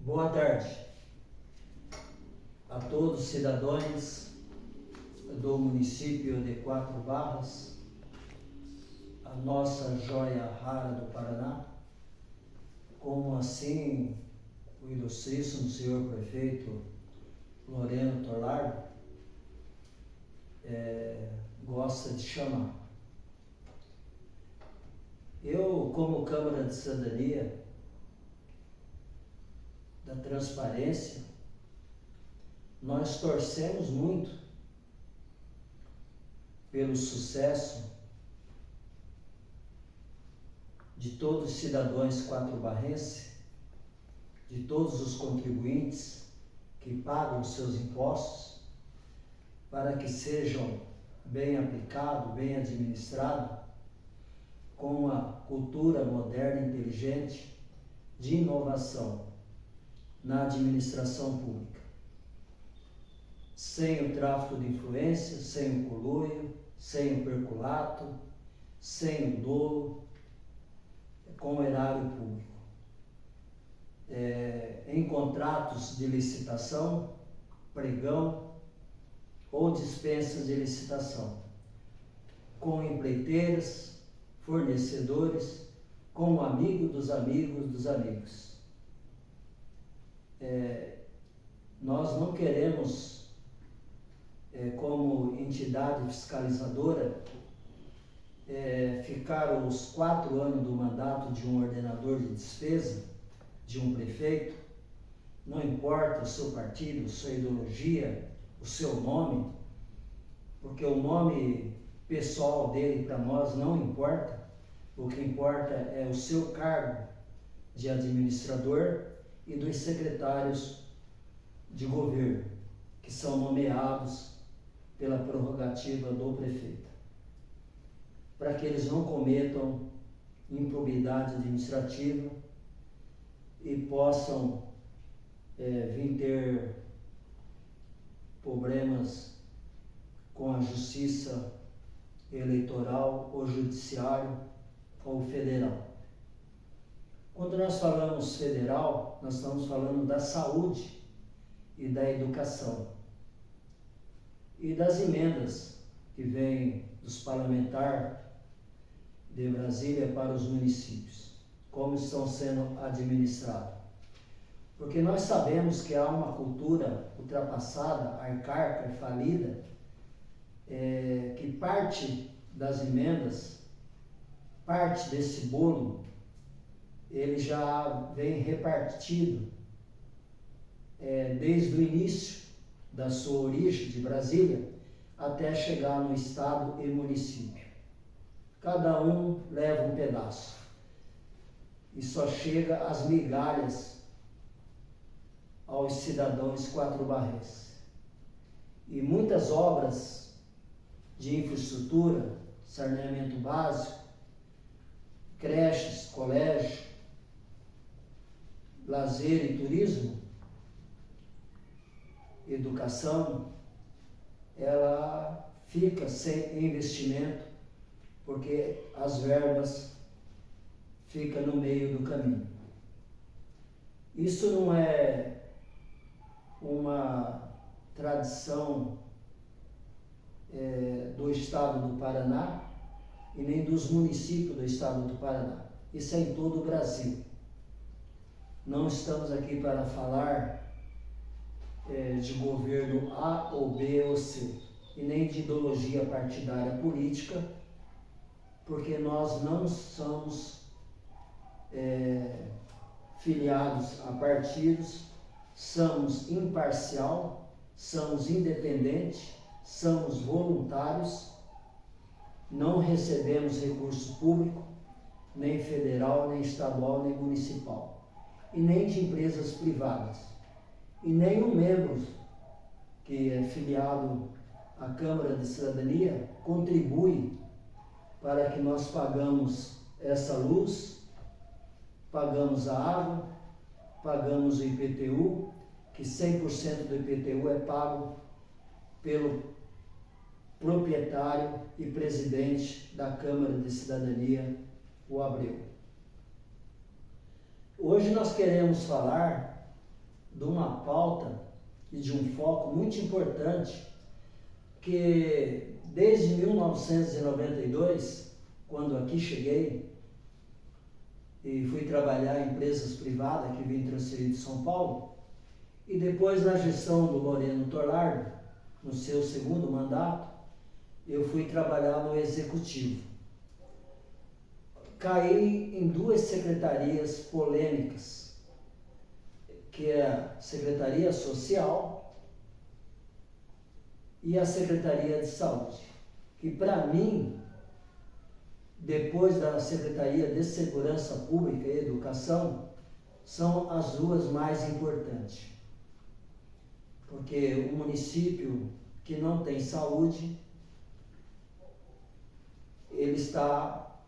Boa tarde a todos os cidadãos do município de Quatro Barras, a nossa joia rara do Paraná, como assim o ilustríssimo senhor prefeito Loreno Torlardo gosta de chamar. Eu, como Câmara de Cidadania, da Transparência, nós torcemos muito pelo sucesso de todos os cidadãos quatro-barrenses, de todos os contribuintes que pagam seus impostos, para que sejam bem aplicados, bem administrados, com uma cultura moderna e inteligente de inovação na administração pública, sem o tráfico de influência, sem o conluio, sem o perculato, sem o dolo, com o erário público. Em contratos de licitação, pregão ou dispensas de licitação, com empreiteiras, fornecedores, com o amigo dos amigos dos amigos. Nós não queremos, como entidade fiscalizadora, ficar os 4 anos do mandato de um ordenador de despesa, de um prefeito, não importa o seu partido, a sua ideologia, o seu nome, porque o nome pessoal dele para nós não importa, o que importa é o seu cargo de administrador e dos secretários de governo, que são nomeados pela prerrogativa do prefeito, para que eles não cometam improbidade administrativa e possam vir ter problemas com a justiça eleitoral ou judiciário ou federal. Quando nós falamos federal, nós estamos falando da saúde e da educação e das emendas que vêm dos parlamentares de Brasília para os municípios, como estão sendo administrados. Porque nós sabemos que há uma cultura ultrapassada, arcaica e falida, que parte das emendas, parte desse bolo, ele já vem repartido desde o início da sua origem de Brasília até chegar no estado e município. Cada um leva um pedaço e só chega as migalhas aos cidadãos quatro-barrenses. E muitas obras de infraestrutura, saneamento básico, creches, colégio, lazer e turismo, educação, ela fica sem investimento porque as verbas ficam no meio do caminho. Isso não é uma tradição do estado do Paraná e nem dos municípios do estado do Paraná. Isso é em todo o Brasil. Não estamos aqui para falar de governo A ou B ou C, e nem de ideologia partidária política, porque nós não somos filiados a partidos, somos imparcial, somos independentes, somos voluntários, não recebemos recurso público, nem federal, nem estadual, nem municipal, e nem de empresas privadas. E nenhum membro que é filiado à Câmara de Cidadania contribui para que nós pagamos essa luz, pagamos a água, pagamos o IPTU, que 100% do IPTU é pago pelo proprietário e presidente da Câmara de Cidadania, o Abreu. Hoje nós queremos falar de uma pauta e de um foco muito importante, que desde 1992, quando aqui cheguei e fui trabalhar em empresas privadas que vim transferir de São Paulo, e depois na gestão do Loreno Torlardo, no seu segundo mandato, eu fui trabalhar no Executivo. Caí em duas secretarias polêmicas, que é a Secretaria Social e a Secretaria de Saúde, que para mim, depois da Secretaria de Segurança Pública e Educação, são as duas mais importantes. Porque o município que não tem saúde, ele está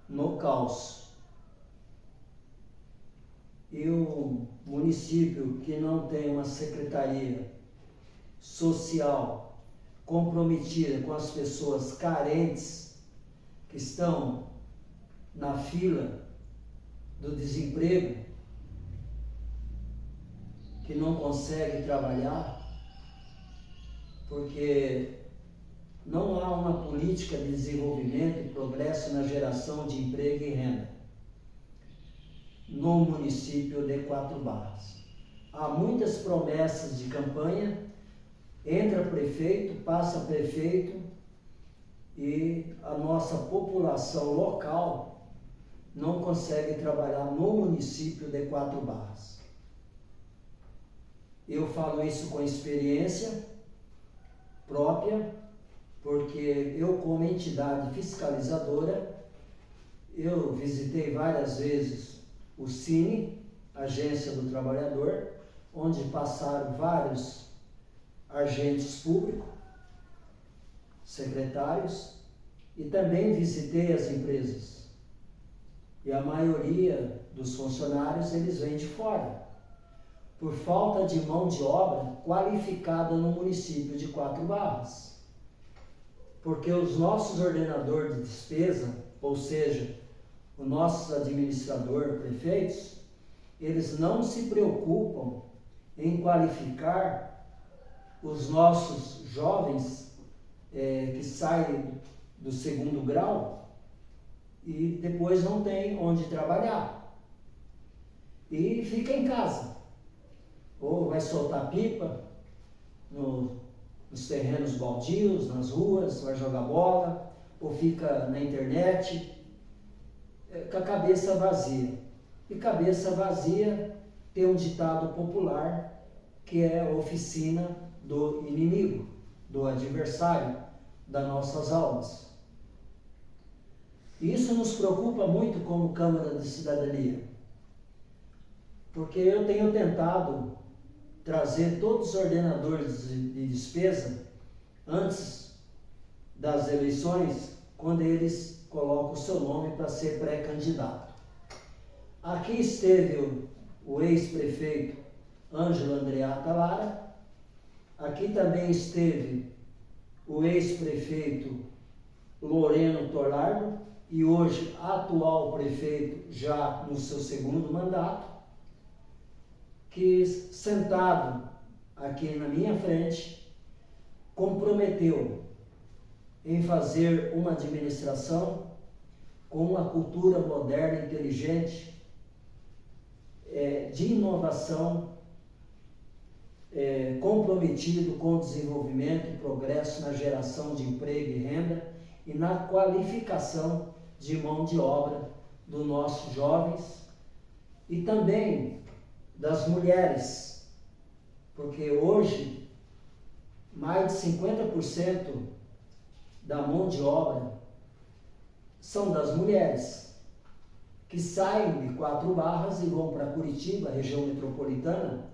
no caos. E o município que não tem uma secretaria social comprometida com as pessoas carentes que estão na fila do desemprego, que não consegue trabalhar, porque não há uma política de desenvolvimento e progresso na geração de emprego e renda no município de Quatro Barras. Há muitas promessas de campanha, entra prefeito, passa prefeito, e a nossa população local não consegue trabalhar no município de Quatro Barras. Eu falo isso com experiência própria, porque eu, como entidade fiscalizadora, eu visitei várias vezes o Cine, Agência do Trabalhador, onde passaram vários agentes públicos, secretários, e também visitei as empresas. E a maioria dos funcionários, eles vêm de fora, por falta de mão de obra qualificada no município de Quatro Barras. Porque os nossos ordenadores de despesa, ou seja, os nossos administradores, prefeitos, eles não se preocupam em qualificar os nossos jovens que saem do segundo grau e depois não tem onde trabalhar. E fica em casa. Ou vai soltar pipa nos terrenos baldios, nas ruas, vai jogar bola, ou fica na internet, com a cabeça vazia. E cabeça vazia tem um ditado popular que é a oficina do inimigo, do adversário das nossas almas. E isso nos preocupa muito como Câmara de Cidadania, porque eu tenho tentado trazer todos os ordenadores de despesa antes das eleições, quando eles colocam o seu nome para ser pré-candidato. Aqui esteve o ex-prefeito Ângelo Andreata Lara, aqui também esteve o ex-prefeito Loreno Torlardo, e hoje atual prefeito, já no seu segundo mandato, que sentado aqui na minha frente, comprometeu em fazer uma administração com uma cultura moderna, inteligente, de inovação, comprometido com o desenvolvimento e progresso na geração de emprego e renda e na qualificação de mão de obra dos nossos jovens e também das mulheres, porque hoje mais de 50% da mão de obra são das mulheres, que saem de Quatro Barras e vão para Curitiba, região metropolitana,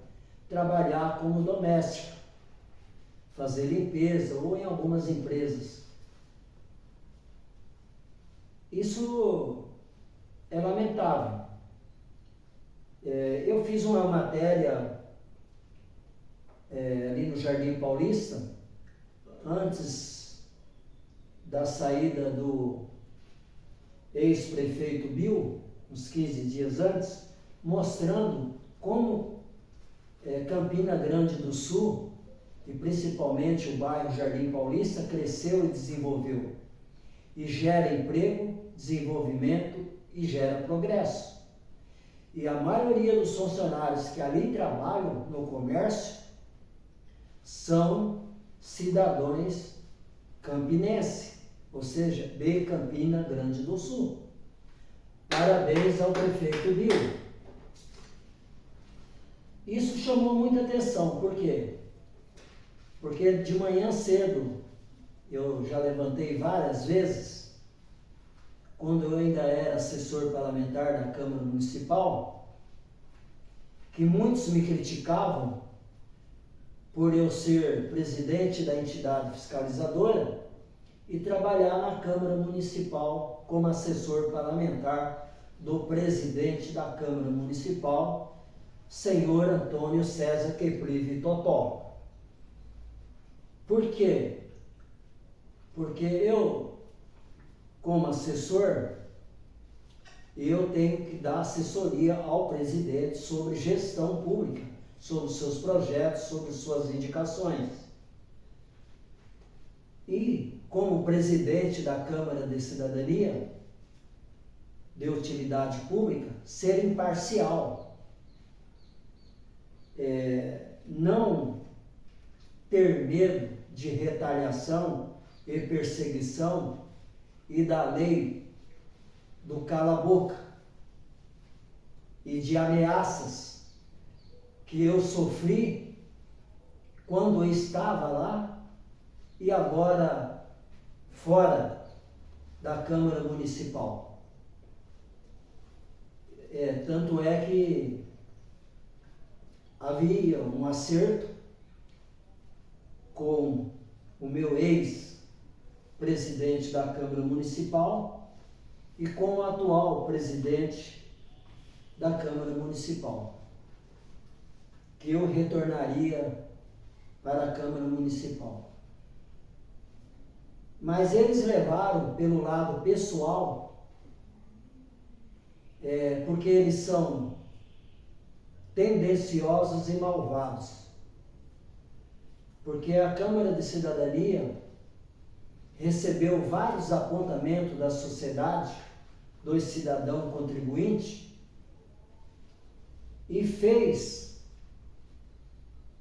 trabalhar como doméstica, fazer limpeza ou em algumas empresas. Isso é lamentável. Eu fiz uma matéria ali no Jardim Paulista, antes da saída do ex-prefeito Bill, uns 15 dias antes, mostrando como Campina Grande do Sul, e principalmente o bairro Jardim Paulista, cresceu e desenvolveu. E gera emprego, desenvolvimento e gera progresso. E a maioria dos funcionários que ali trabalham no comércio são cidadãos campinenses, ou seja, de Campina Grande do Sul. Parabéns ao prefeito Bill. Isso chamou muita atenção, por quê? Porque de manhã cedo, eu já levantei várias vezes, quando eu ainda era assessor parlamentar da Câmara Municipal, que muitos me criticavam por eu ser presidente da entidade fiscalizadora e trabalhar na Câmara Municipal como assessor parlamentar do presidente da Câmara Municipal, senhor Antônio César Keprive Totó. Por quê? Porque eu, como assessor, eu tenho que dar assessoria ao presidente sobre gestão pública, sobre os seus projetos, sobre suas indicações. E, como presidente da Câmara de Cidadania, de Utilidade Pública, ser imparcial. Não ter medo de retaliação e perseguição e da lei do cala-boca e de ameaças que eu sofri quando eu estava lá e agora fora da Câmara Municipal. Tanto é que havia um acerto com o meu ex-presidente da Câmara Municipal e com o atual presidente da Câmara Municipal, que eu retornaria para a Câmara Municipal. Mas eles levaram pelo lado pessoal, porque eles são tendenciosos e malvados. Porque a Câmara de Cidadania recebeu vários apontamentos da sociedade, dos cidadãos contribuintes, e fez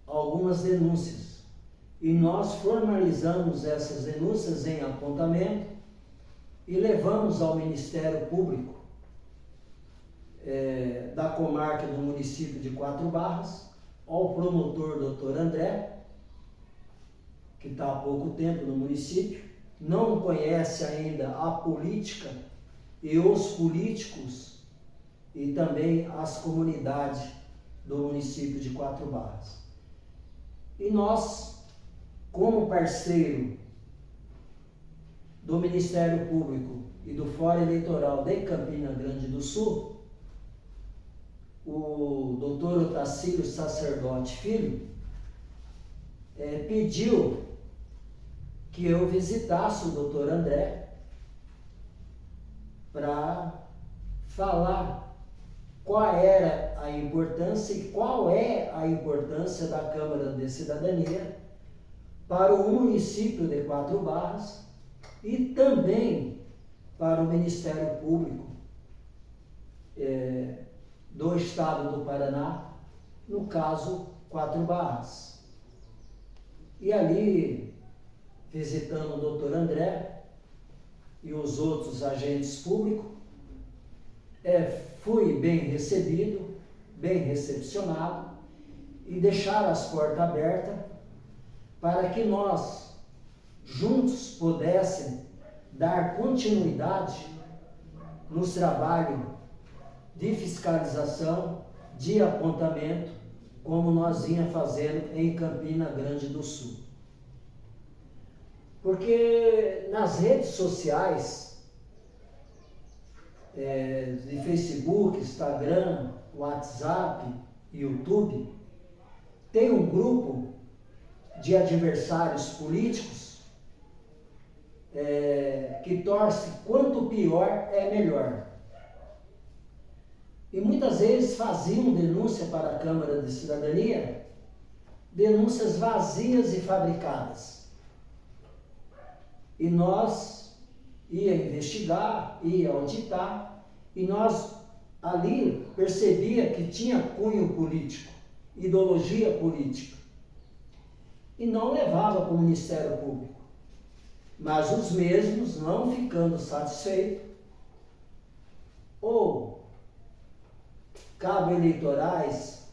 algumas denúncias. E nós formalizamos essas denúncias em apontamento e levamos ao Ministério Público da comarca do município de Quatro Barras, ao promotor Dr. André, que está há pouco tempo no município, não conhece ainda a política e os políticos e também as comunidades do município de Quatro Barras. E nós, como parceiro do Ministério Público e do Fórum Eleitoral de Campina Grande do Sul, o doutor Otacílio Sacerdote Filho pediu que eu visitasse o doutor André para falar qual era a importância e qual é a importância da Câmara de Cidadania para o município de Quatro Barras e também para o Ministério Público do Estado do Paraná, no caso Quatro Barras. E ali, visitando o doutor André e os outros agentes públicos, fui bem recebido, bem recepcionado e deixaram as portas abertas para que nós juntos pudéssemos dar continuidade nos trabalhos de fiscalização, de apontamento, como nós vinha fazendo em Campina Grande do Sul. Porque nas redes sociais, de Facebook, Instagram, WhatsApp, YouTube, tem um grupo de adversários políticos que torce quanto pior é melhor. E muitas vezes faziam denúncia para a Câmara de Cidadania, denúncias vazias e fabricadas. E nós ia investigar, ia auditar, e nós ali percebia que tinha cunho político, ideologia política. E não levava para o Ministério Público. Mas os mesmos, não ficando satisfeitos, ou cabos eleitorais,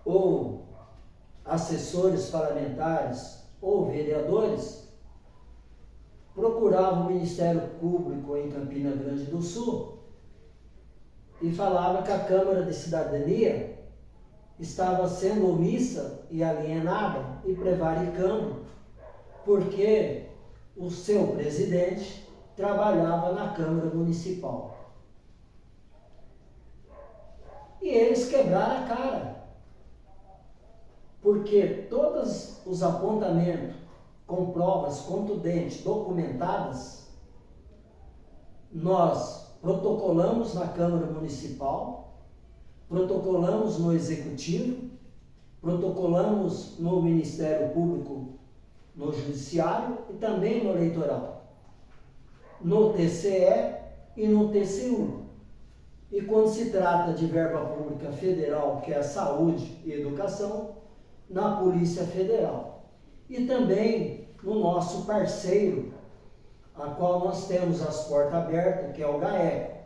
ou assessores parlamentares, ou vereadores, procuravam o Ministério Público em Campina Grande do Sul e falava que a Câmara de Cidadania estava sendo omissa e alienada e prevaricando, porque o seu presidente trabalhava na Câmara Municipal. E eles quebraram a cara, porque todos os apontamentos com provas contundentes, documentadas, nós protocolamos na Câmara Municipal, protocolamos no Executivo, protocolamos no Ministério Público, no Judiciário e também no Eleitoral, no TCE e no TCU. E quando se trata de verba pública federal, que é a saúde e educação, na Polícia Federal. E também no nosso parceiro, a qual nós temos as portas abertas, que é o GAECO,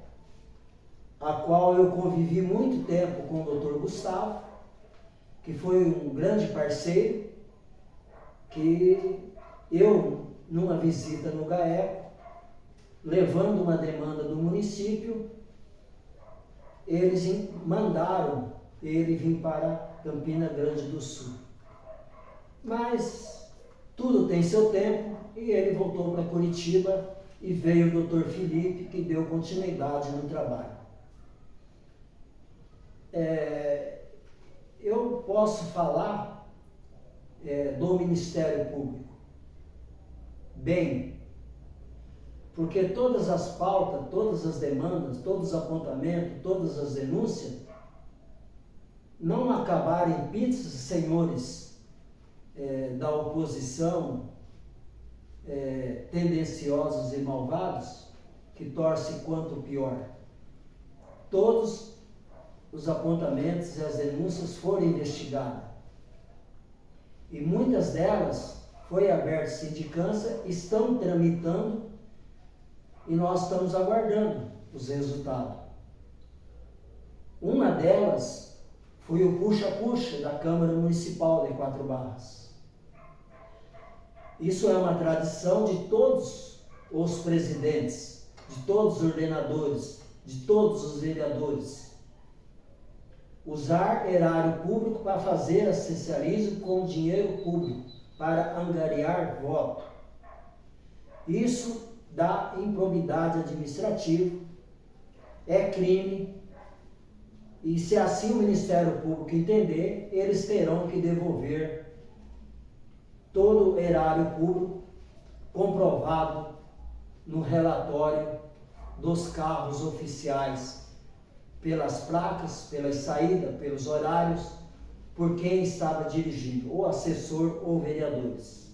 a qual eu convivi muito tempo com o Dr. Gustavo, que foi um grande parceiro, que eu, numa visita no GAECO, levando uma demanda do município, eles mandaram ele vir para Campina Grande do Sul. Mas tudo tem seu tempo e ele voltou para Curitiba e veio o Dr. Felipe, que deu continuidade no trabalho. Eu posso falar do Ministério Público bem, porque todas as pautas, todas as demandas, todos os apontamentos, todas as denúncias não acabaram em pizzas, senhores da oposição, tendenciosos e malvados, que torcem quanto pior. Todos os apontamentos e as denúncias foram investigadas. E muitas delas foi aberta sindicância, estão tramitando e nós estamos aguardando os resultados. Uma delas foi o puxa-puxa da Câmara Municipal de Quatro Barras. Isso é uma tradição de todos os presidentes, de todos os ordenadores, de todos os vereadores. Usar erário público para fazer assistencialismo com dinheiro público, para angariar voto. Isso dá improbidade administrativa, é crime, e se assim o Ministério Público entender, eles terão que devolver todo o erário público comprovado no relatório dos carros oficiais, pelas placas, pelas saídas, pelos horários, por quem estava dirigindo, ou assessor ou vereadores.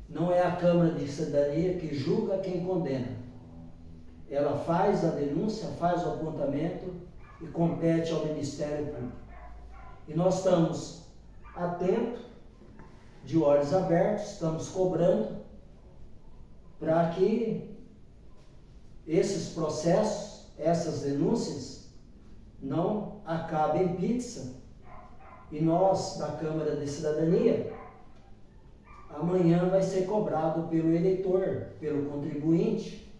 Não é a Câmara de Cidadania que julga quem condena. Ela faz a denúncia, faz o apontamento e compete ao Ministério Público. E nós estamos atentos, de olhos abertos, estamos cobrando para que esses processos, essas denúncias, não acabem em pizza. E nós, da Câmara de Cidadania, amanhã vai ser cobrado pelo eleitor, pelo contribuinte.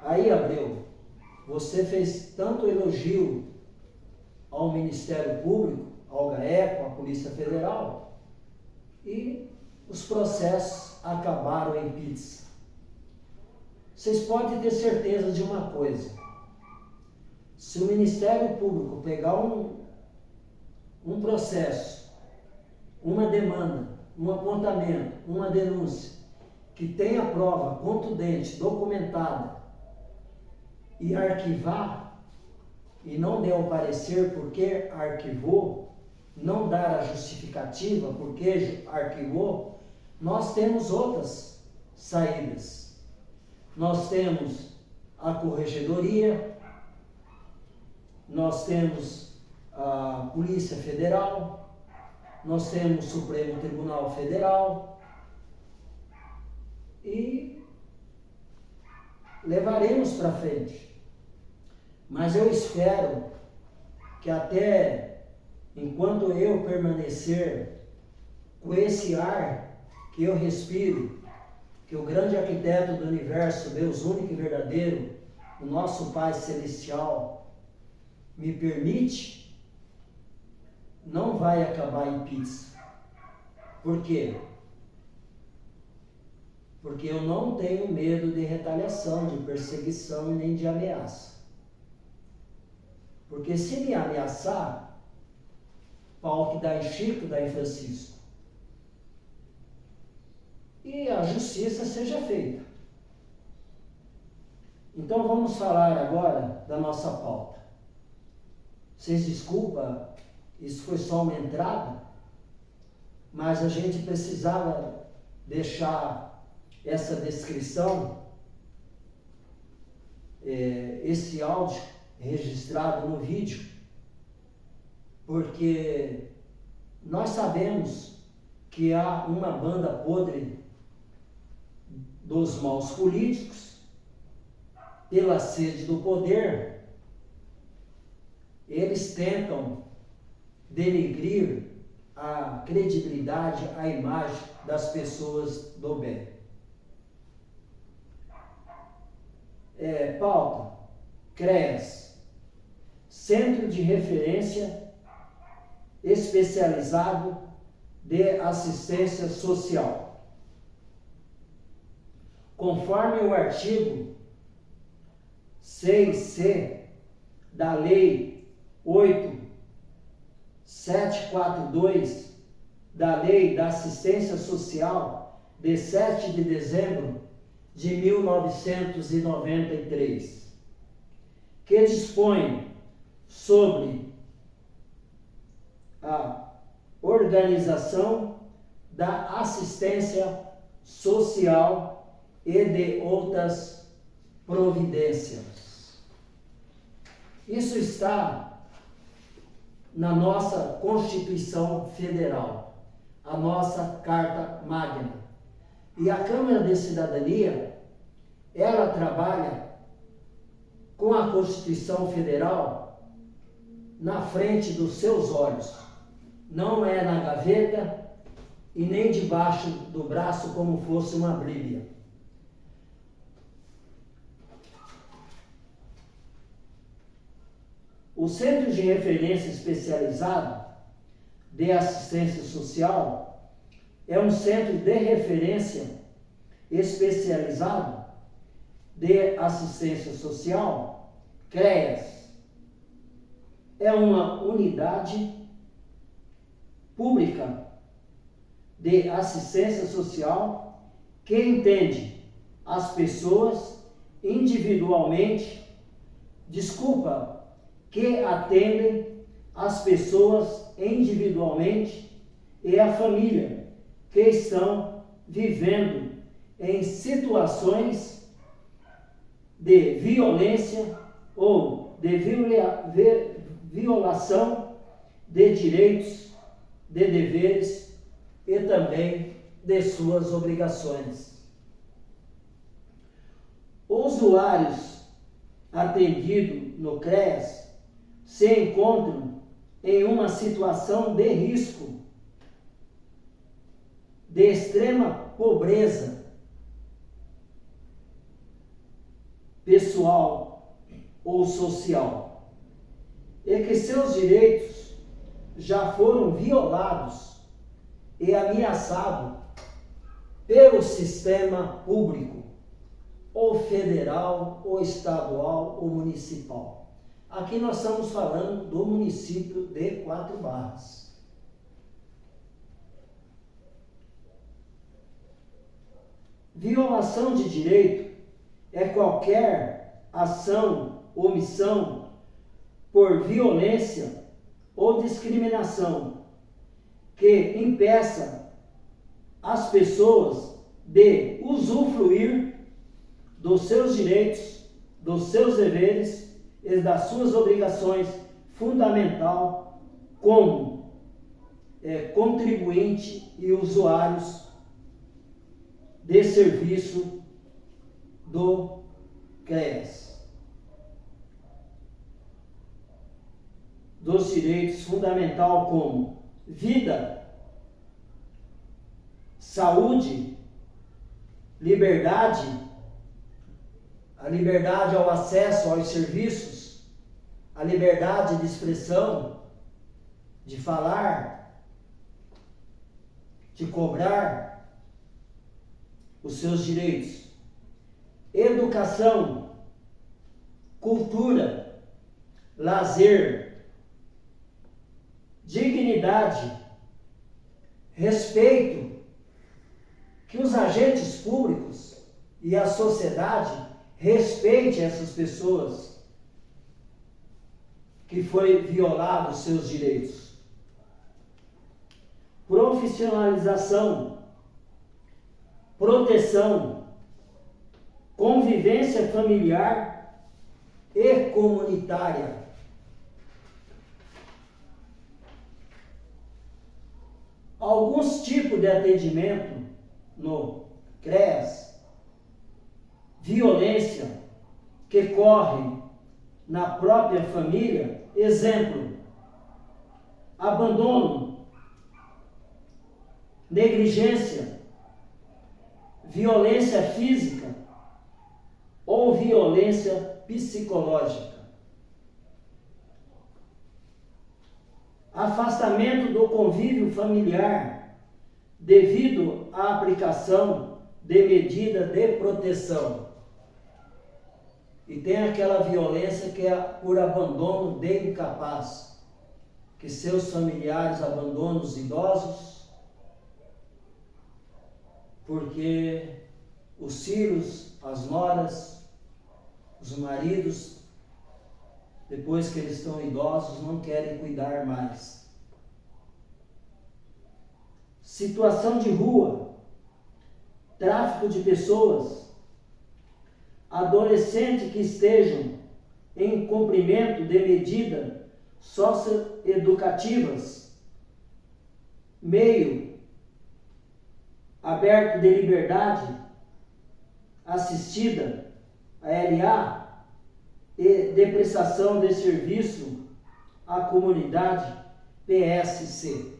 Aí, Abreu, você fez tanto elogio ao Ministério Público, ao GAECO, à Polícia Federal, e os processos acabaram em pizza. Vocês podem ter certeza de uma coisa: se o Ministério Público pegar um processo, uma demanda, um apontamento, uma denúncia, que tenha prova contundente, documentada, e arquivar, e não der o parecer porque arquivou, não dar a justificativa porque arquivou, nós temos outras saídas. Nós temos a Corregedoria, nós temos a Polícia Federal, nós temos o Supremo Tribunal Federal e levaremos para frente. Mas eu espero que até enquanto eu permanecer com esse ar que eu respiro, que o grande arquiteto do universo, Deus único e verdadeiro, o nosso Pai Celestial, me permite, não vai acabar em pizza. Por quê? Porque eu não tenho medo de retaliação, de perseguição e nem de ameaça. Porque se me ameaçar, pau que dá em Chico, dá em Francisco. E a justiça seja feita. Então vamos falar agora da nossa pauta. Vocês desculpam, isso foi só uma entrada, mas a gente precisava deixar essa descrição, esse áudio registrado no vídeo, porque nós sabemos que há uma banda podre dos maus políticos, pela sede do poder, eles tentam denegrir a credibilidade, a imagem das pessoas do bem. Pauta, CREAS, Centro de Referência Especializado de Assistência Social. Conforme o artigo 6C da Lei 8.742 da Lei da Assistência Social de 7 de dezembro de 1993, que dispõe sobre a organização da assistência social e de outras providências. Isso está na nossa Constituição Federal, a nossa Carta Magna. E a Câmara de Cidadania, ela trabalha com a Constituição Federal na frente dos seus olhos. Não é na gaveta e nem debaixo do braço como fosse uma Bíblia. O Centro de Referência Especializado de Assistência Social é um centro de referência especializado de assistência social, CREAS. É uma unidade pública de assistência social que entende as pessoas individualmente, que atendem as pessoas individualmente e a família que estão vivendo em situações de violência ou de violação de direitos, de deveres e também de suas obrigações. Usuários atendidos no CREAS se encontram em uma situação de risco, de extrema pobreza pessoal ou social, e que seus direitos já foram violados e ameaçados pelo sistema público, ou federal, ou estadual, ou municipal. Aqui nós estamos falando do município de Quatro Barras. Violação de direito é qualquer ação, omissão por violência ou discriminação que impeça as pessoas de usufruir dos seus direitos, dos seus deveres e das suas obrigações fundamental como contribuinte e usuários de serviço do CREAS. Dos direitos fundamental como vida, saúde, liberdade, a liberdade ao acesso aos serviços, a liberdade de expressão, de falar, de cobrar os seus direitos. Educação, cultura, lazer, dignidade, respeito, que os agentes públicos e a sociedade respeitem essas pessoas que foi violado os seus direitos. Profissionalização, proteção, convivência familiar e comunitária. Alguns tipos de atendimento no CREAS, violência que corre na própria família, exemplo, abandono, negligência, violência física ou violência psicológica. Afastamento do convívio familiar devido à aplicação de medida de proteção. E tem aquela violência que é por abandono de incapaz, que seus familiares abandonam os idosos, porque os filhos, as noras, os maridos, depois que eles estão idosos, não querem cuidar mais. Situação de rua, tráfico de pessoas, adolescentes que estejam em cumprimento de medidas socioeducativas, meio aberto de liberdade assistida, ALA, e de prestação de serviço à comunidade, PSC.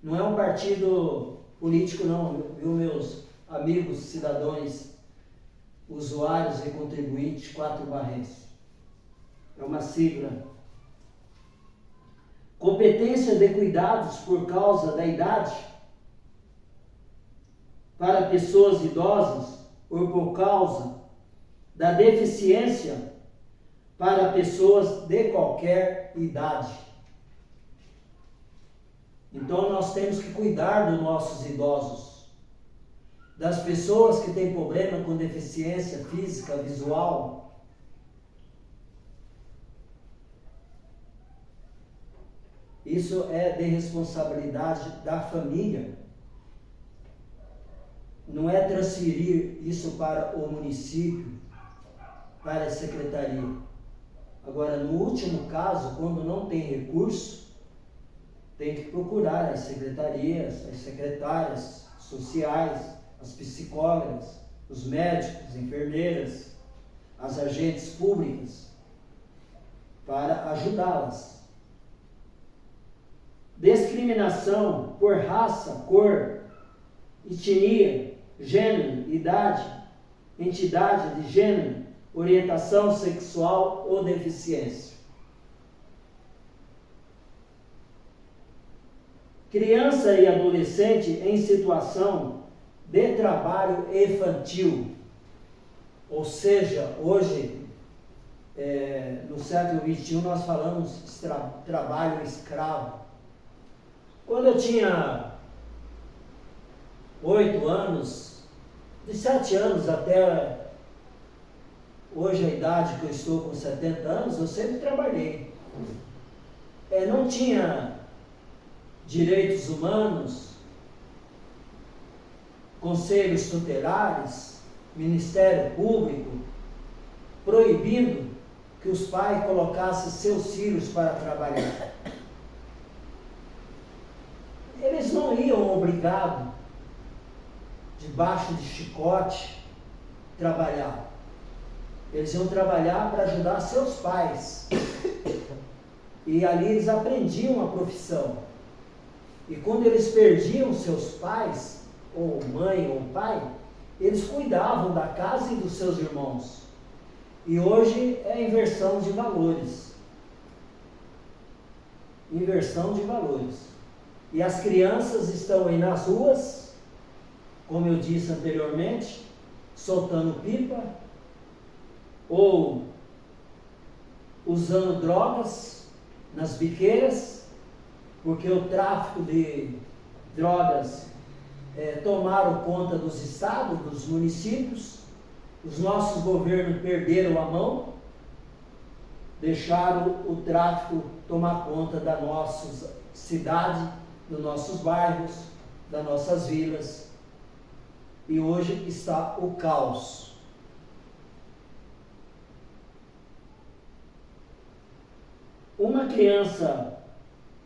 Não é um partido político não, viu, meus amigos, cidadãos, usuários e contribuintes 4/S. É uma sigla. Competência de cuidados por causa da idade para pessoas idosas ou por causa da deficiência para pessoas de qualquer idade. Então nós temos que cuidar dos nossos idosos, das pessoas que têm problema com deficiência física, visual. Isso é de responsabilidade da família. Não é transferir isso para o município, para a secretaria. Agora, no último caso, quando não tem recurso, tem que procurar as secretarias, as secretárias sociais, as psicólogas, os médicos, enfermeiras, as agentes públicas, para ajudá-las. Discriminação por raça, cor, etnia, gênero, idade, entidade de gênero, orientação sexual ou deficiência. Criança e adolescente em situação de trabalho infantil. Ou seja, hoje, no século XXI, nós falamos de trabalho escravo. Quando eu tinha 8 anos, de 7 anos até hoje a idade que eu estou com 70 anos, eu sempre trabalhei. Não tinha direitos humanos, conselhos tutelares, Ministério Público, proibindo que os pais colocassem seus filhos para trabalhar. Eles não iam obrigados, debaixo de chicote, trabalhar. Eles iam trabalhar para ajudar seus pais. E ali eles aprendiam a profissão. E quando eles perdiam seus pais, ou mãe ou pai, eles cuidavam da casa e dos seus irmãos. E hoje é inversão de valores. Inversão de valores. E as crianças estão aí nas ruas, como eu disse anteriormente, soltando pipa, ou usando drogas nas biqueiras, porque o tráfico de drogas tomaram conta dos estados, dos municípios. Os nossos governos perderam a mão, deixaram o tráfico tomar conta da nossa cidade, dos nossos bairros, das nossas vilas. E hoje está o caos. Uma criança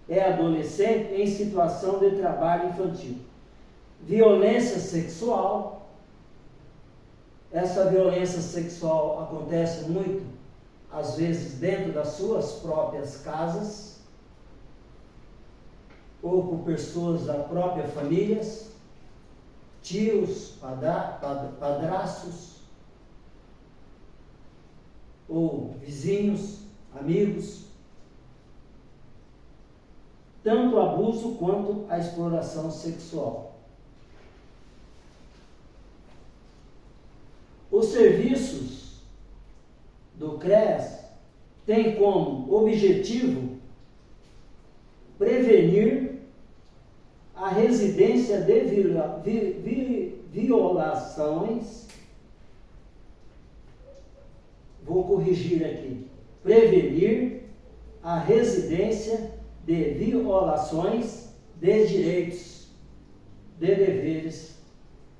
é adolescente em situação de trabalho infantil. Violência sexual. Essa violência sexual acontece muito, às vezes, dentro das suas próprias casas, ou por pessoas da própria família, tios, padrastos, ou vizinhos, amigos. Tanto o abuso quanto a exploração sexual. Os serviços do CREAS têm como objetivo prevenir a residência de violações. Vou corrigir aqui. Prevenir a residência de violações de direitos, de deveres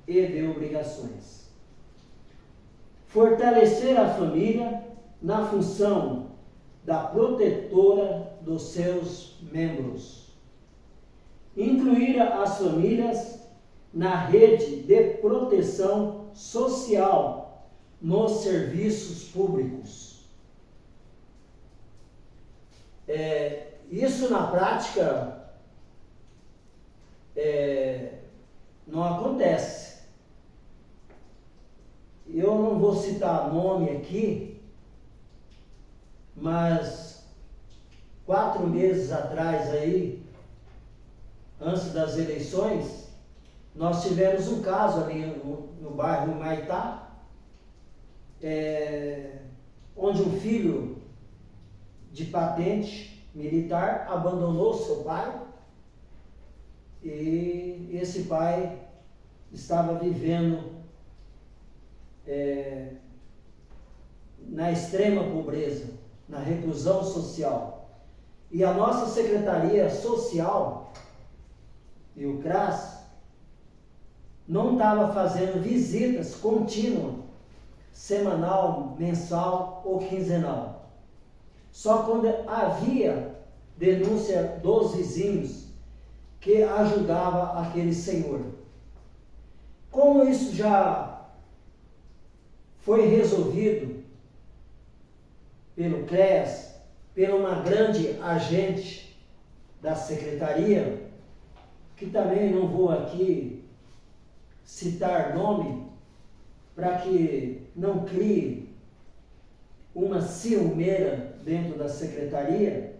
e de obrigações. Fortalecer a família na função da protetora dos seus membros. Incluir as famílias na rede de proteção social nos serviços públicos. Isso na prática não acontece. Eu não vou citar nome aqui, mas 4 meses atrás aí, antes das eleições, nós tivemos um caso ali no bairro Humaitá, onde um filho de patente militar abandonou seu pai, e esse pai estava vivendo na extrema pobreza, na reclusão social. E a nossa Secretaria Social e o CRAS não estava fazendo visitas contínuas, semanal, mensal ou quinzenal. Só quando havia denúncia dos vizinhos que ajudava aquele senhor. Como isso já foi resolvido pelo CREAS, por uma grande agente da secretaria, que também não vou aqui citar nome, para que não crie uma ciumeira dentro da secretaria,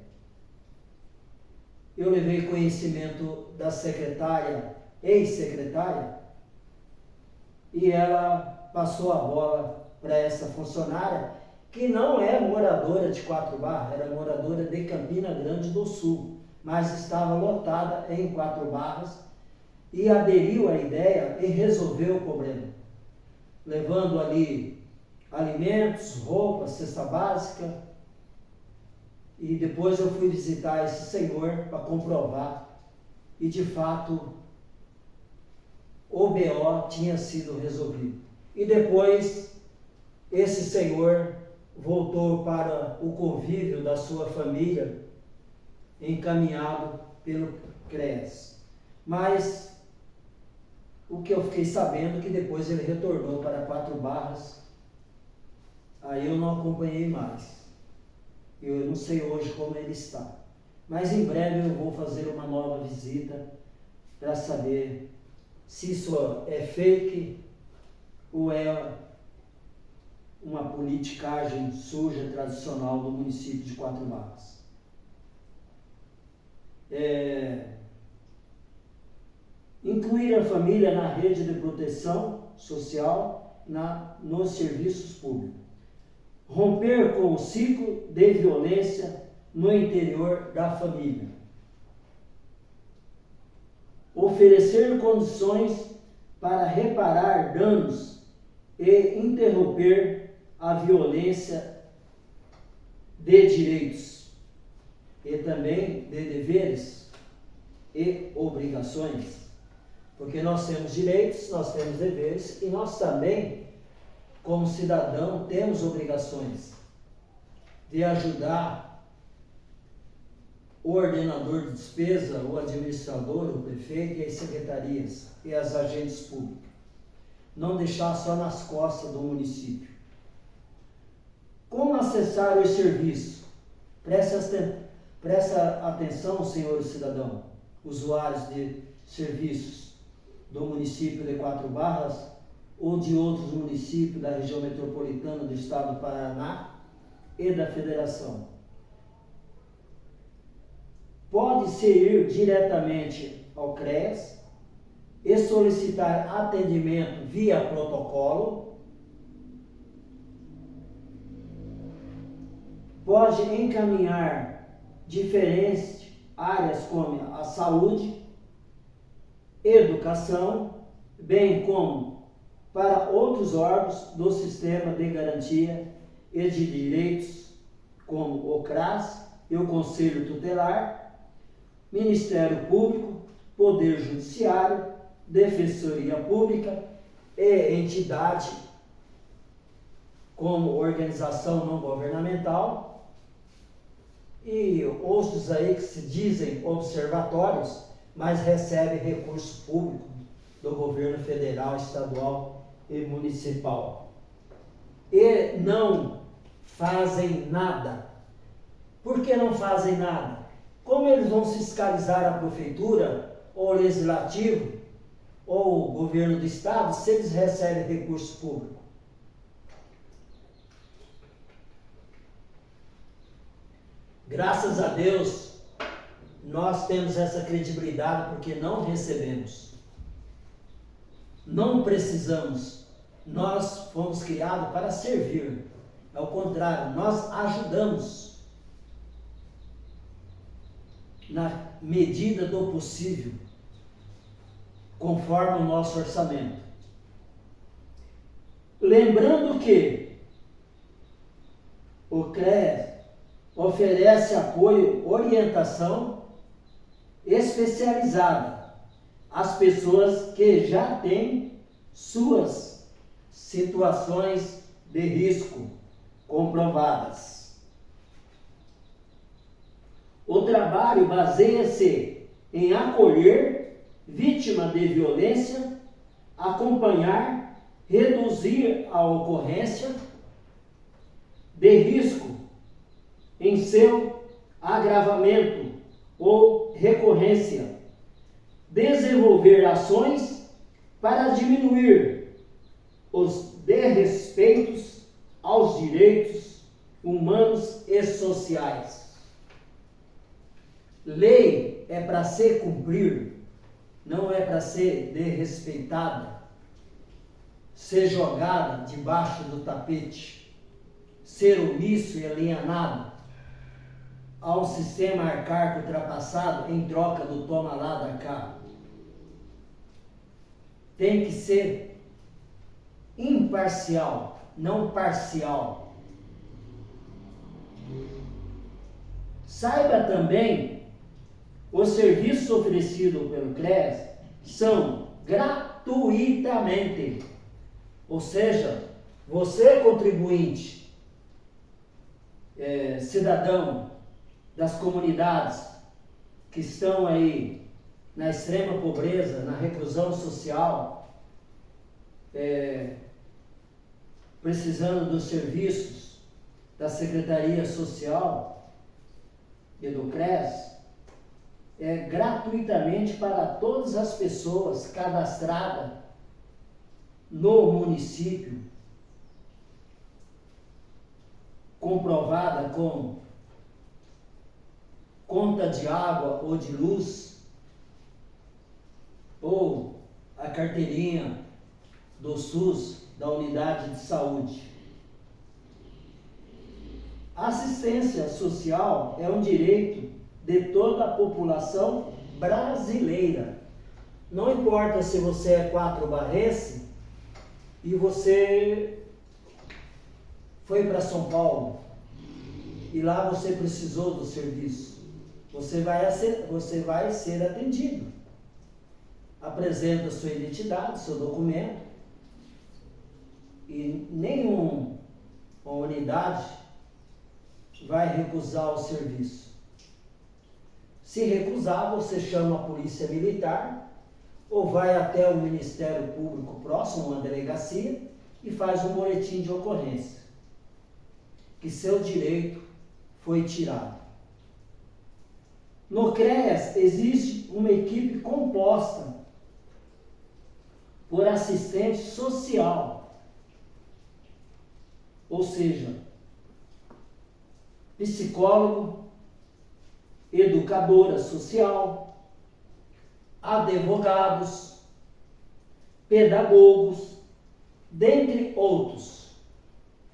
eu levei conhecimento da secretária, ex-secretária, e ela passou a bola para essa funcionária, que não é moradora de Quatro Barras, era moradora de Campina Grande do Sul, mas estava lotada em Quatro Barras e aderiu à ideia e resolveu o problema, levando ali alimentos, roupas, cesta básica. E depois eu fui visitar esse senhor para comprovar. E de fato, o BO tinha sido resolvido. E depois, esse senhor voltou para o convívio da sua família, encaminhado pelo CREAS. Mas o que eu fiquei sabendo é que depois ele retornou para Quatro Barras. Aí eu não acompanhei mais. Eu não sei hoje como ele está. Mas em breve eu vou fazer uma nova visita para saber se isso é fake ou é uma politicagem suja, tradicional do município de Quatro Barras. Incluir a família na rede de proteção social nos serviços públicos. Romper com o ciclo de violência no interior da família. Oferecer condições para reparar danos e interromper a violência de direitos e também de deveres e obrigações. Porque nós temos direitos, nós temos deveres e nós também, como cidadão, temos obrigações de ajudar o ordenador de despesa, o administrador, o prefeito e as secretarias e as agentes públicas. Não deixar só nas costas do município. Como acessar os serviços? Presta atenção, senhor cidadão, usuários de serviços do município de Quatro Barras ou de outros municípios da região metropolitana do estado do Paraná e da federação. Pode-se ir diretamente ao CREAS e solicitar atendimento via protocolo. Pode encaminhar diferentes áreas como a saúde, educação, bem como para outros órgãos do sistema de garantia e de direitos, como o CRAS e o Conselho Tutelar, Ministério Público, Poder Judiciário, Defensoria Pública e entidade como organização não governamental e outros aí que se dizem observatórios, mas recebem recurso público do governo federal, estadual e municipal. E não fazem nada. Por que não fazem nada? Como eles vão fiscalizar a prefeitura, ou o legislativo, ou o governo do estado, se eles recebem recurso público? Graças a Deus, nós temos essa credibilidade porque não recebemos. Não precisamos. Nós fomos criados para servir. Ao contrário, nós ajudamos na medida do possível, conforme o nosso orçamento. Lembrando que o CREAS oferece apoio, orientação especializada às pessoas que já têm suas situações de risco comprovadas. O trabalho baseia-se em acolher vítima de violência, acompanhar, reduzir a ocorrência de risco em seu agravamento ou recorrência, desenvolver ações para diminuir os desrespeitos aos direitos humanos e sociais. Lei é para ser cumprida, não é para ser desrespeitada, ser jogada debaixo do tapete, ser omisso e alienado ao sistema arcaico ultrapassado em troca do toma lá da cá. Tem que ser imparcial, não parcial. Saiba também, os serviços oferecidos pelo CREAS são gratuitamente. Ou seja, você contribuinte, cidadão das comunidades que estão aí na extrema pobreza, na reclusão social, precisando dos serviços da Secretaria Social e do CREAS, gratuitamente para todas as pessoas cadastradas no município, comprovada com conta de água ou de luz, ou a carteirinha do SUS, da unidade de saúde. A assistência social é um direito de toda a população brasileira. Não importa se você é quatro-barrense e você foi para São Paulo e lá você precisou do serviço. Você vai ser atendido. Apresenta sua identidade, seu documento, e nenhuma unidade vai recusar o serviço. Se recusar, você chama a polícia militar ou vai até o Ministério Público próximo, uma delegacia, e faz um boletim de ocorrência, que seu direito foi tirado. No CREAS existe uma equipe composta por assistente social, ou seja, psicólogo, educadora social, advogados, pedagogos, dentre outros.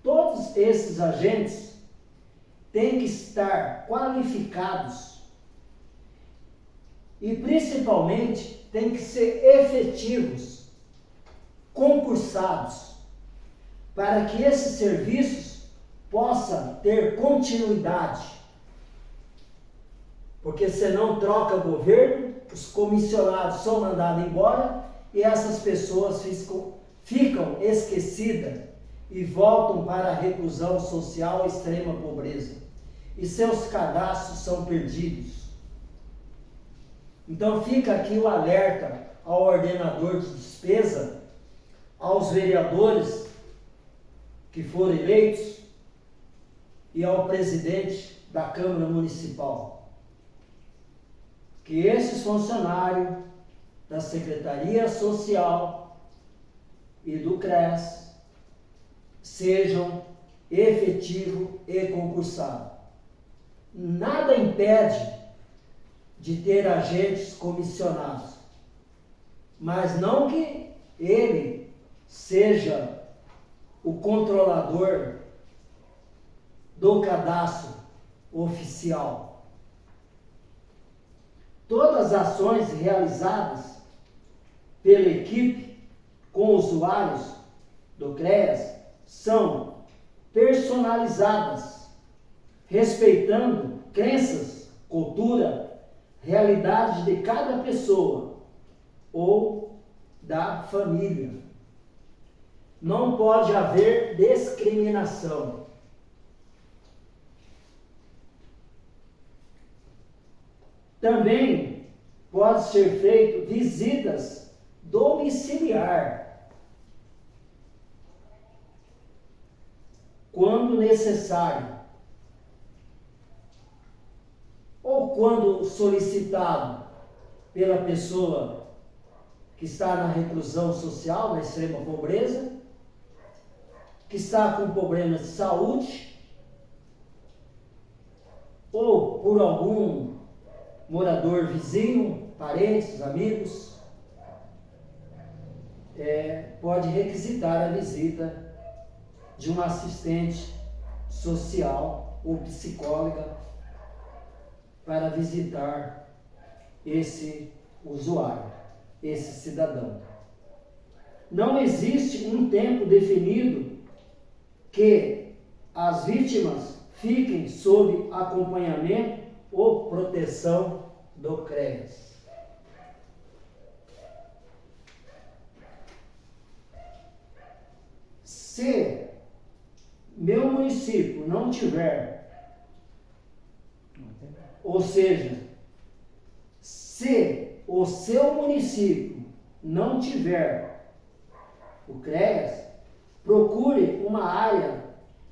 Todos esses agentes têm que estar qualificados e, principalmente, têm que ser efetivos, concursados, para que esses serviços possam ter continuidade. Porque senão troca governo, os comissionados são mandados embora e essas pessoas ficam esquecidas e voltam para a reclusão social e extrema pobreza. E seus cadastros são perdidos. Então fica aqui o alerta ao ordenador de despesa, aos vereadores que foram eleitos e ao presidente da Câmara Municipal, que esses funcionários da Secretaria Social e do CREAS sejam efetivos e concursados. Nada impede de ter agentes comissionados, mas não que ele seja o controlador do cadastro oficial. Todas as ações realizadas pela equipe com usuários do CREAS são personalizadas, respeitando crenças, cultura, realidade de cada pessoa ou da família. Não pode haver discriminação. Também pode ser feito visitas domiciliar, quando necessário, ou quando solicitado pela pessoa que está na reclusão social, na extrema pobreza, que está com problemas de saúde, ou por algum morador vizinho, parentes, amigos, pode requisitar a visita de um assistente social ou psicóloga para visitar esse usuário, esse cidadão. Não existe um tempo definido que as vítimas fiquem sob acompanhamento ou proteção do CREAS. Se meu município não tiver, ou seja, se o seu município não tiver o CREAS, procure uma área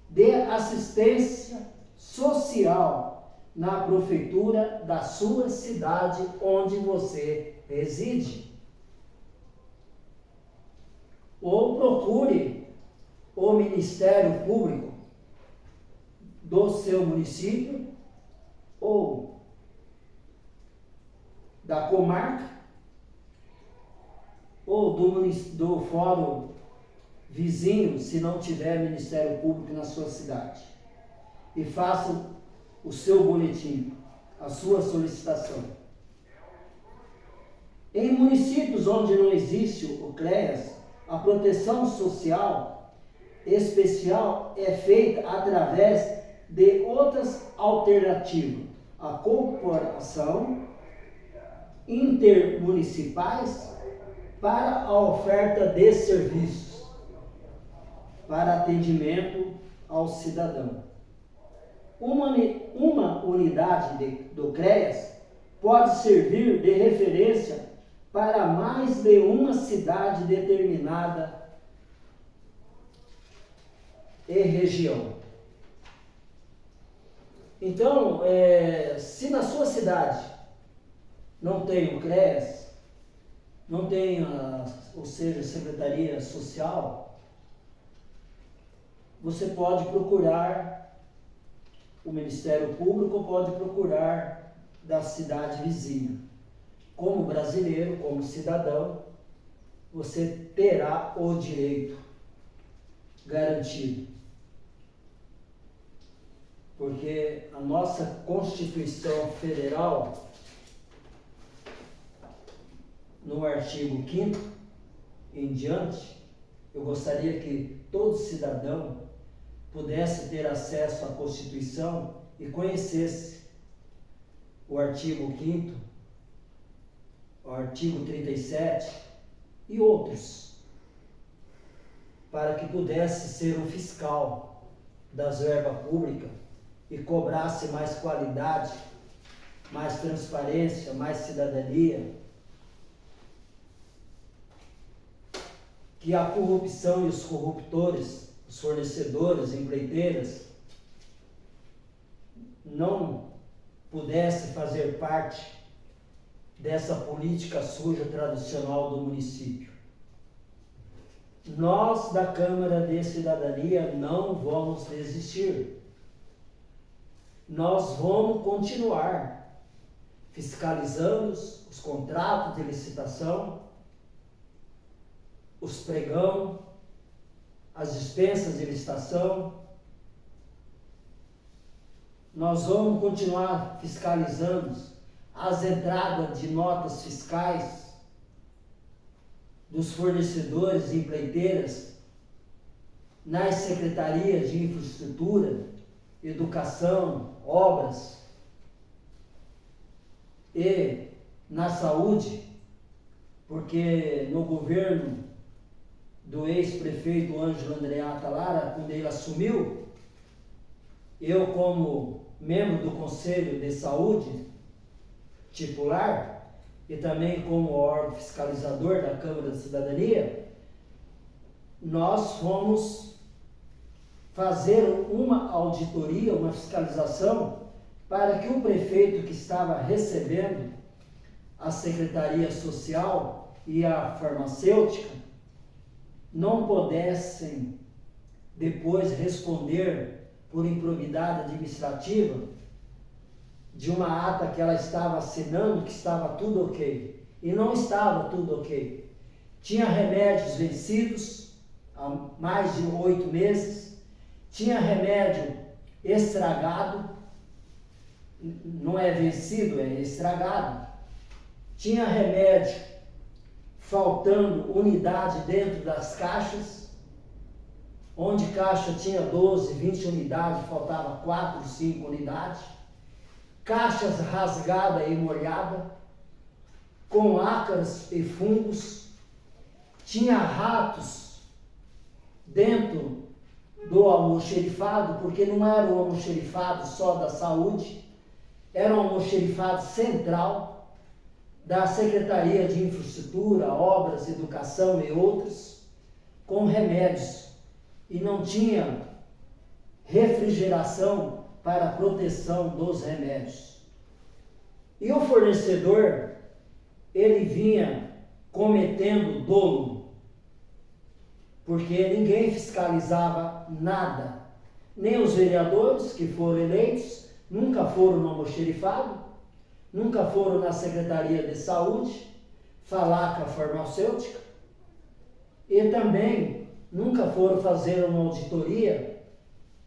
de assistência social na prefeitura da sua cidade onde você reside. Ou procure o Ministério Público do seu município ou da comarca ou do fórum vizinho, se não tiver Ministério Público na sua cidade, e faça o seu boletim, a sua solicitação. Em municípios onde não existe o CREAS, a proteção social especial é feita através de outras alternativas, a corporação intermunicipais para a oferta de serviços para atendimento ao cidadão. Uma unidade do CREAS pode servir de referência para mais de uma cidade determinada e região. Então, se na sua cidade não tem o CREAS, não tem, ou seja, a Secretaria Social, você pode procurar o Ministério Público ou pode procurar da cidade vizinha. Como brasileiro, como cidadão, você terá o direito garantido. Porque a nossa Constituição Federal, no artigo 5º em diante, eu gostaria que todo cidadão pudesse ter acesso à Constituição e conhecesse o artigo 5º, o artigo 37 e outros, para que pudesse ser um fiscal das verbas públicas e cobrasse mais qualidade, mais transparência, mais cidadania, que a corrupção e os corruptores, os fornecedores, empreiteiras, não pudesse fazer parte dessa política suja tradicional do município. Nós da Câmara de Cidadania não vamos desistir. Nós vamos continuar fiscalizando os contratos de licitação, os pregão, as dispensas de licitação. Nós vamos continuar fiscalizando as entradas de notas fiscais dos fornecedores e empreiteiras nas secretarias de infraestrutura, educação, obras e na saúde, porque no governo do ex-prefeito Ângelo Andreata Lara, quando ele assumiu, eu como membro do Conselho de Saúde titular e também como órgão fiscalizador da Câmara da Cidadania, nós fomos fazer uma auditoria, uma fiscalização, para que o prefeito que estava recebendo a Secretaria Social e a farmacêutica não pudessem depois responder por improbidade administrativa de uma ata que ela estava assinando que estava tudo ok. E não estava tudo ok. Tinha remédios vencidos há mais de 8 meses, tinha remédio estragado, não é vencido, é estragado. Tinha remédio faltando unidade dentro das caixas. onde caixa tinha 12, 20 unidades, faltava 4, 5 unidades, caixas rasgadas e molhadas, com ácaros e fungos, tinha ratos dentro do almoxerifado, porque não era um almoxerifado só da saúde, era um almoxerifado central da Secretaria de Infraestrutura, Obras, Educação e outros, com remédios, e não tinha refrigeração para a proteção dos remédios. E o fornecedor, ele vinha cometendo dolo, porque ninguém fiscalizava nada. Nem os vereadores que foram eleitos nunca foram no almoxerifado, nunca foram na Secretaria de Saúde falar com a farmacêutica e também nunca foram fazer uma auditoria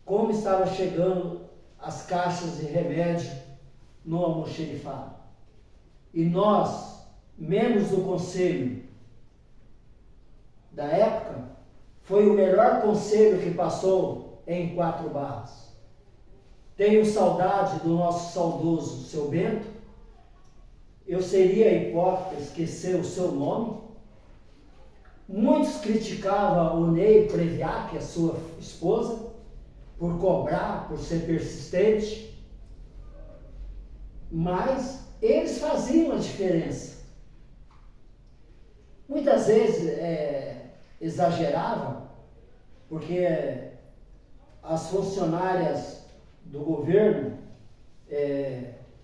como estava chegando as caixas de remédio no almoxerifado. E nós, membros do conselho da época, foi o melhor conselho que passou em 4 Barras. Tenho saudade do nosso saudoso seu Bento. Eu seria hipócrita esquecer o seu nome. Muitos criticavam o Ney Previac, a sua esposa, por cobrar, por ser persistente, mas eles faziam a diferença. Muitas vezes exageravam, porque as funcionárias do governo,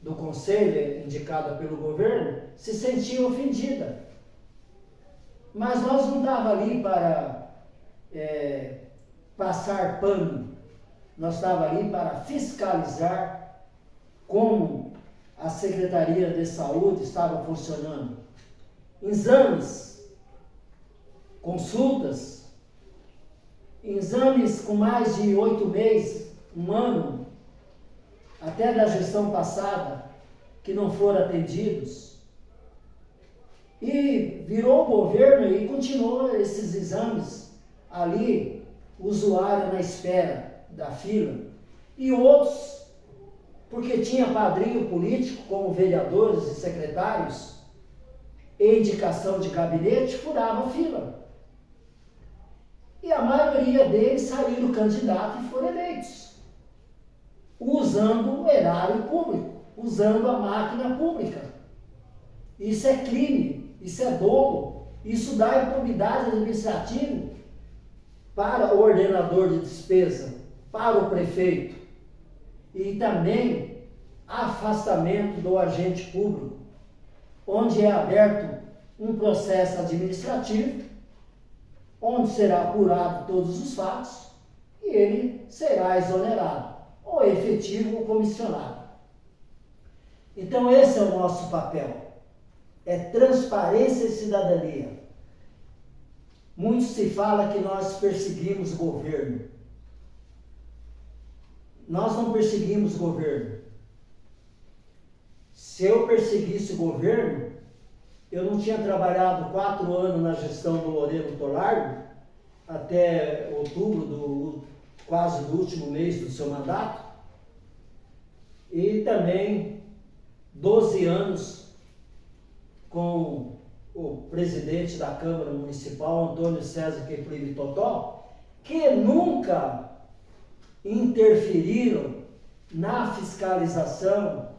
do conselho indicado pelo governo, se sentiam ofendidas. Mas nós não estávamos ali para passar pano, nós estávamos ali para fiscalizar como a Secretaria de Saúde estava funcionando. Exames, consultas, exames com mais de 8 meses, 1 ano, até da gestão passada, que não foram atendidos. E virou o governo e continuou esses exames ali, o usuário na espera da fila. E outros, porque tinha padrinho político, como vereadores e secretários, e indicação de gabinete, furava a fila. E a maioria deles saíram candidato e foram eleitos, usando o erário público, usando a máquina pública. Isso é crime, isso é dolo, isso dá impunidade administrativa para o ordenador de despesa, para o prefeito, e também afastamento do agente público, onde é aberto um processo administrativo, onde será apurado todos os fatos e ele será exonerado, ou efetivo ou comissionado. Então esse é o nosso papel, é transparência e cidadania. Muito se fala que nós perseguimos o governo. Nós não perseguimos o governo. Se eu perseguisse o governo, eu não tinha trabalhado 4 anos na gestão do Loureiro Tolardo, até outubro, quase do último mês do seu mandato, e também 12 anos com o presidente da Câmara Municipal, Antônio César Keplive Totó, que nunca interferiram na fiscalização,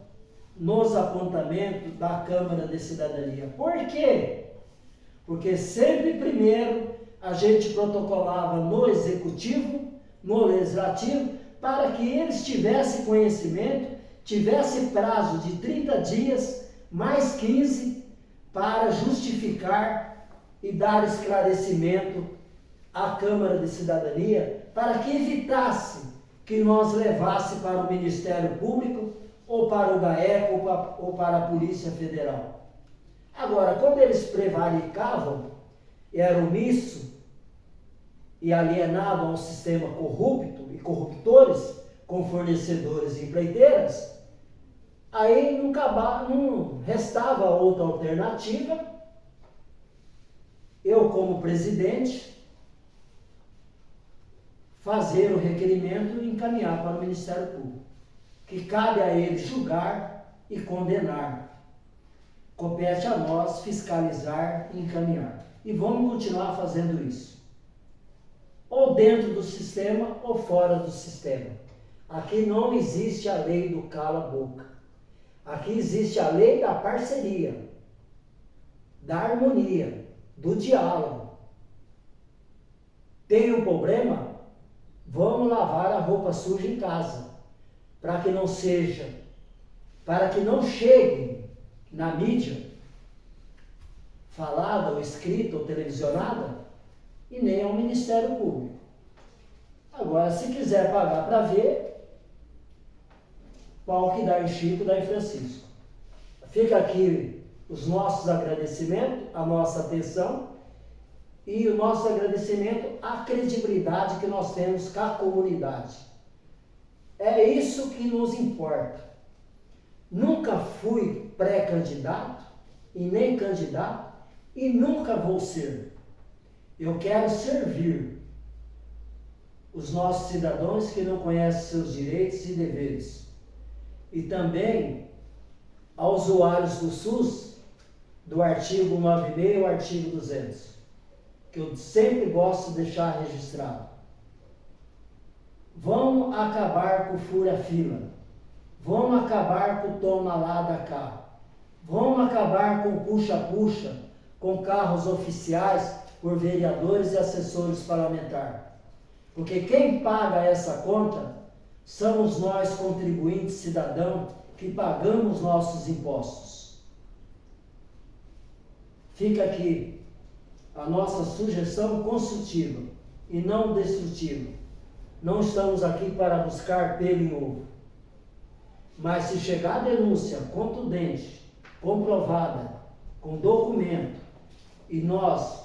nos apontamentos da Câmara de Cidadania. Por quê? Porque sempre primeiro a gente protocolava no Executivo, no Legislativo, para que eles tivessem conhecimento, tivesse prazo de 30 dias, mais 15, para justificar e dar esclarecimento à Câmara de Cidadania, para que evitasse que nós levasse para o Ministério Público, ou para o GAECO, ou para a Polícia Federal. Agora, quando eles prevaricavam, eram omisso e alienado ao sistema corrupto e corruptores, com fornecedores e empreiteiras, aí não restava outra alternativa. Eu, como presidente, fazer o requerimento e encaminhar para o Ministério Público, que cabe a ele julgar e condenar. Compete a nós fiscalizar e encaminhar. E vamos continuar fazendo isso. Ou dentro do sistema ou fora do sistema. Aqui não existe a lei do cala-boca. Aqui existe a lei da parceria, da harmonia, do diálogo. Tem um problema? Vamos lavar a roupa suja em casa, para que não chegue na mídia, falada ou escrita ou televisionada, e nem ao Ministério Público. Agora, se quiser pagar para ver, pau que dá em Chico, dá em Francisco. Fica aqui os nossos agradecimentos, a nossa atenção e o nosso agradecimento à credibilidade que nós temos com a comunidade. É isso que nos importa. Nunca fui pré-candidato e nem candidato e nunca vou ser. Eu quero servir os nossos cidadãos que não conhecem seus direitos e deveres. E também aos usuários do SUS, do artigo 96 e o artigo 200, que eu sempre gosto de deixar registrado. Vamos acabar com o fura-fila. Vamos acabar com o toma lá da cá. Vamos acabar com o puxa-puxa, com carros oficiais por vereadores e assessores parlamentares. Porque quem paga essa conta somos nós, contribuintes cidadãos, que pagamos nossos impostos. Fica aqui a nossa sugestão construtiva e não destrutiva. Não estamos aqui para buscar pelo em ovo. Mas se chegar a denúncia contundente, comprovada, com documento, e nós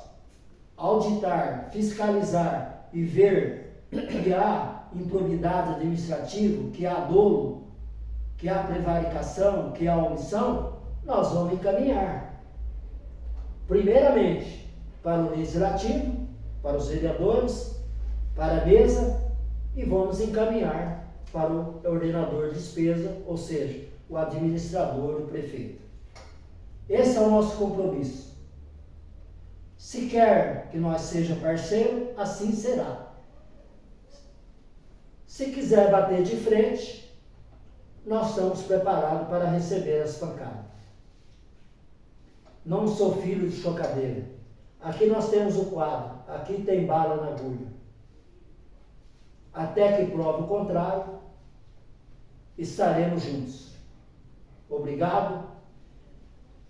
auditar, fiscalizar e ver que há improbidade administrativa, que há dolo, que há prevaricação, que há omissão, nós vamos encaminhar. Primeiramente, para o Legislativo, para os vereadores, para a mesa, e vamos encaminhar para o ordenador de despesa, ou seja, o administrador, o prefeito. Esse é o nosso compromisso. Se quer que nós seja parceiro, assim será. Se quiser bater de frente, nós estamos preparados para receber as pancadas. Não sou filho de chocadeira. Aqui nós temos o quadro, aqui tem bala na agulha. Até que prove o contrário, estaremos juntos. Obrigado.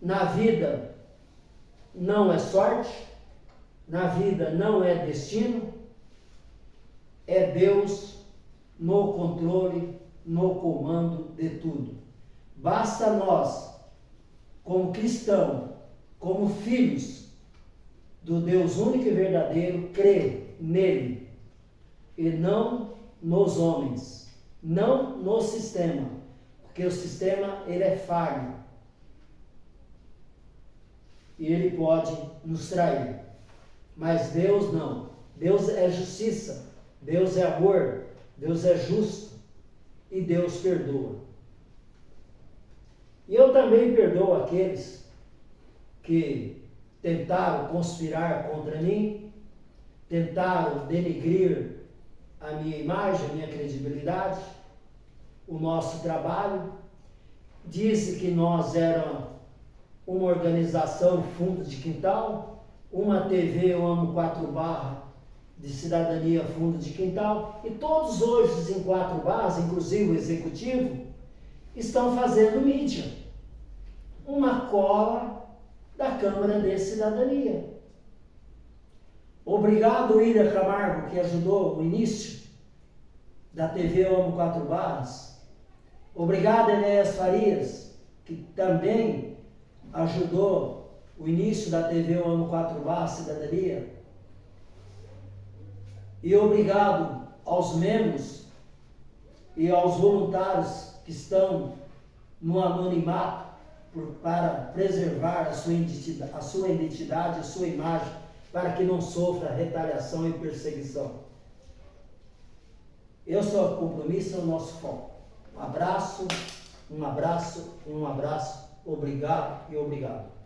Na vida não é sorte, na vida não é destino, é Deus no controle, no comando de tudo. Basta nós, como cristãos, como filhos do Deus único e verdadeiro, crer nele e não nos homens, não no sistema, porque o sistema ele é falho e ele pode nos trair, mas Deus não. Deus é justiça, Deus é amor, Deus é justo e Deus perdoa. E eu também perdoo aqueles que tentaram conspirar contra mim, tentaram denegrir a minha imagem, a minha credibilidade, o nosso trabalho. Disse que nós éramos uma organização fundo de quintal, uma TV Eu Amo 4 Barra de Cidadania Fundo de Quintal, e todos hoje em 4 barras, inclusive o executivo, estão fazendo mídia. Uma cola da Câmara de Cidadania. Obrigado, William Camargo, que ajudou o início da TV Eu Amo 4 Barras. Obrigado, Enéas Farias, que também ajudou o início da TV Eu Amo 4 Barras Cidadania. E obrigado aos membros e aos voluntários que estão no anonimato para preservar a sua identidade, a sua imagem, para que não sofra retaliação e perseguição. Esse é o compromisso, é o nosso foco. Um abraço, um abraço e um abraço. Obrigado e obrigado.